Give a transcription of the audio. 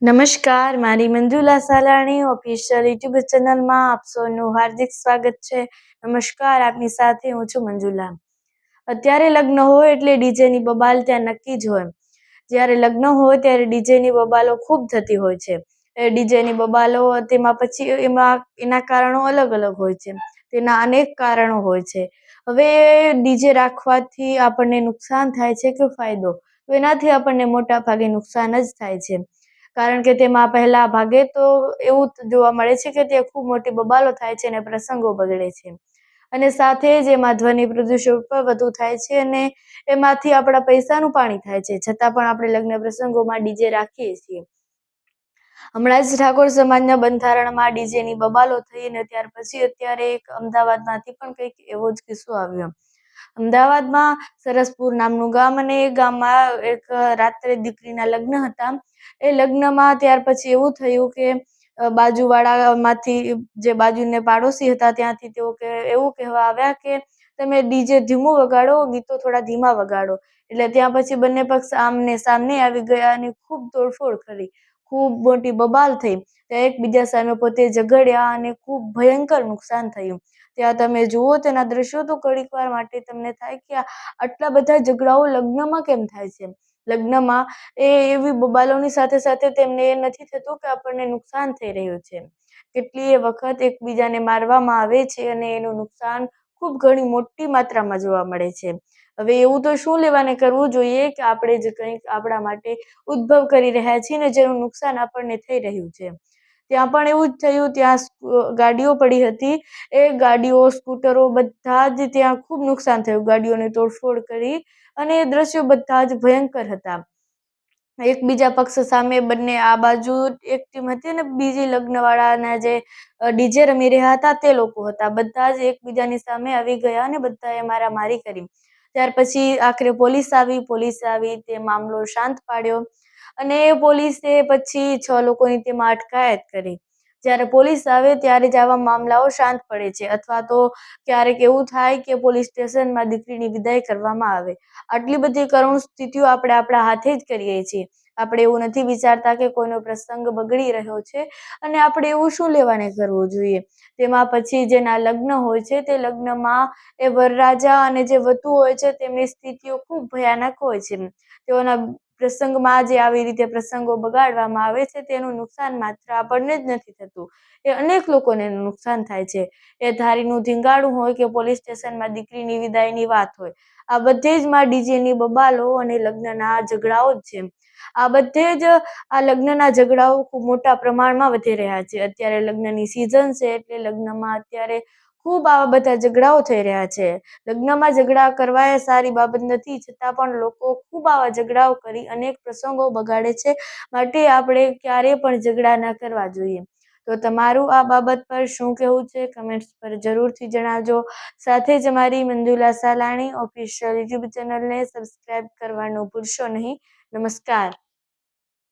નમસ્કાર, મારી Manjula Salani official YouTube ચેનલમાં આપ સૌનું હાર્દિક સ્વાગત છે. નમસ્કાર, આપની સાથે હું છું મંજુલા. અત્યારે લગ્ન હોય એટલે ડીજેની બબાલ ત્યાં નક્કી જ હોય. જ્યારે લગ્ન હોય ત્યારે ડીજેની બબાલો ખૂબ થતી હોય છે. એ ડીજેની બબાલો તેમાં પછી એના કારણો અલગ અલગ હોય છે. તેના અનેક કારણો હોય છે. હવે ડીજે રાખવાથી આપણને નુકસાન થાય છે કે ફાયદો? તો એનાથી આપણને મોટા ભાગે નુકસાન જ થાય છે. કારણ કે તેમાં પહેલા ભાગે તો એવું જોવા મળે છે કે તે ખૂબ મોટી બબાલો થાય છે અને પ્રસંગો બગડે છે. અને સાથે જ એમાં ધ્વનિ પ્રદૂષણ પણ વધુ થાય છે અને એમાંથી આપણા પૈસાનું પાણી થાય છે. છતાં પણ આપણે લગ્ન પ્રસંગોમાં ડીજે રાખીએ છીએ. હમણાં જ ઠાકોર સમાજના બંધારણમાં ડીજેની બબાલો થઈ અને ત્યાર પછી અત્યારે એક અમદાવાદમાંથી પણ કંઈક એવો જ કિસ્સો આવ્યો. અમદાવાદમાં સરસપુર નામનું ગામ અને એ ગામમાં એક રાત્રે દીકરીના લગ્ન હતા. એ લગ્નમાં ત્યાર પછી એવું થયું કે બાજુવાળામાંથી જે બાજુને પાડોશી હતા ત્યાંથી તેઓ એવું કહેવા આવ્યા કે તમે ડીજે ધીમું વગાડો, ગીતો થોડા ધીમા વગાડો. એટલે ત્યાં પછી બંને પક્ષ આમને સામને આવી ગયા અને ખૂબ તોડફોડ કરી, ખૂબ મોટી બબાલ થઈ. ત્યાં એકબીજા સામે પોતે ઝઘડ્યા અને ખૂબ ભયંકર નુકસાન થયું. ત્યાં તમે જુઓ તેના દ્રશ્યો તો ઘડીક વાર માટે તમને થાય કે આટલા બધા ઝઘડાઓ લગ્નમાં કેમ થાય છે. લગ્નમાં એવી બબાલોની સાથે સાથે તેમને એ નથી થતું કે આપણને નુકસાન થઈ રહ્યું છે. કેટલીય વખત એકબીજાને મારવામાં આવે છે અને એનું નુકસાન ખૂબ ઘણી મોટી માત્રામાં જોવા મળે છે. હવે એવું તો શું લેવાને કરવું જોઈએ કે આપણે જ કંઈક આપણા માટે ઉદ્ભવ કરી રહ્યા છીએ ને જેનું નુકસાન આપણને થઈ રહ્યું છે. ત્યાં પણ એવું જ થયું. ત્યાં ગાડીઓ પડી હતી. એ ગાડીઓ, સ્કૂટરો બધા જ ત્યાં ખૂબ નુકસાન થયું. ગાડીઓને તોડફોડ કરી અને એ દ્રશ્યો બધા જ ભયંકર હતા. એકબીજા પક્ષ સામે બંને આ બાજુ એક ટીમ હતી અને બીજી લગ્નવાળાના જે ડીજે રમી રહ્યા હતા તે લોકો હતા. બધા જ એકબીજાની સામે આવી ગયા અને બધાએ મારામારી કરી. ત્યાર પછી આખરે પોલીસ આવી તે મામલો શાંત પાડ્યો અને પોલીસે પછી 6 લોકોની તેમાં અટકાયત કરી. જ્યારે પોલીસ આવે ત્યારે જ આવા મામલાઓ શાંત પડે છે અથવા તો ક્યારેક એવું થાય કે પોલીસ સ્ટેશનમાં દીકરીની વિદાય કરવામાં આવે. આટલી બધી કરુણ સ્થિતિઓ આપણે આપણા હાથે જ કરીએ છીએ. આપણે એવું નથી વિચારતા કે કોઈનો પ્રસંગ બગડી રહ્યો છે અને આપણે એવું શું લેવાને કરવું જોઈએ. તેમાં પછી જેના લગ્ન હોય છે તે લગ્નમાં એ વરરાજા અને જે વધુ હોય છે તેમની સ્થિતિઓ ખૂબ ભયાનક હોય છે. તેઓના પ્રસંગમાં જે આવી રીતે પ્રસંગો બગાડવામાં આવે છે તેનું નુકસાન માત્ર આપણને જ નથી થતું, એ અનેક લોકોને નુકસાન થાય છે. એ ધારીનું ધીંગાણું હોય કે પોલીસ સ્ટેશનમાં દીકરીની વિદાયની વાત હોય, આ બધે જ માં ડીજેની બબાલો અને લગ્નના ઝઘડાઓ જ છે. આ બધે જ આ લગ્નના ઝઘડાઓ ખૂબ મોટા પ્રમાણમાં વધી રહ્યા છે. અત્યારે લગ્નની સિઝન છે એટલે લગ્નમાં અત્યારે ખૂબ આવા બધા ઝઘડાઓ થઈ રહ્યા છે. લગ્નમાં ઝઘડા કરવા એ સારી બાબત નથી, છતાં પણ લોકો ખૂબ આવા ઝઘડાઓ કરી અનેક પ્રસંગો બગાડે છે. માટે આપણે ક્યારેય પણ ઝઘડા ન કરવા જોઈએ. તો તમારું આ બાબત પર શું કહેવું છે? કમેન્ટ્સ પર જરૂરથી જણાવજો. સાથે જ અમારી મંજુલા સાલાણી ઓફિશિયલ યુટ્યુબ ચેનલને સબસ્ક્રાઇબ કરવાનું ભૂલશો નહીં. નમસ્કાર.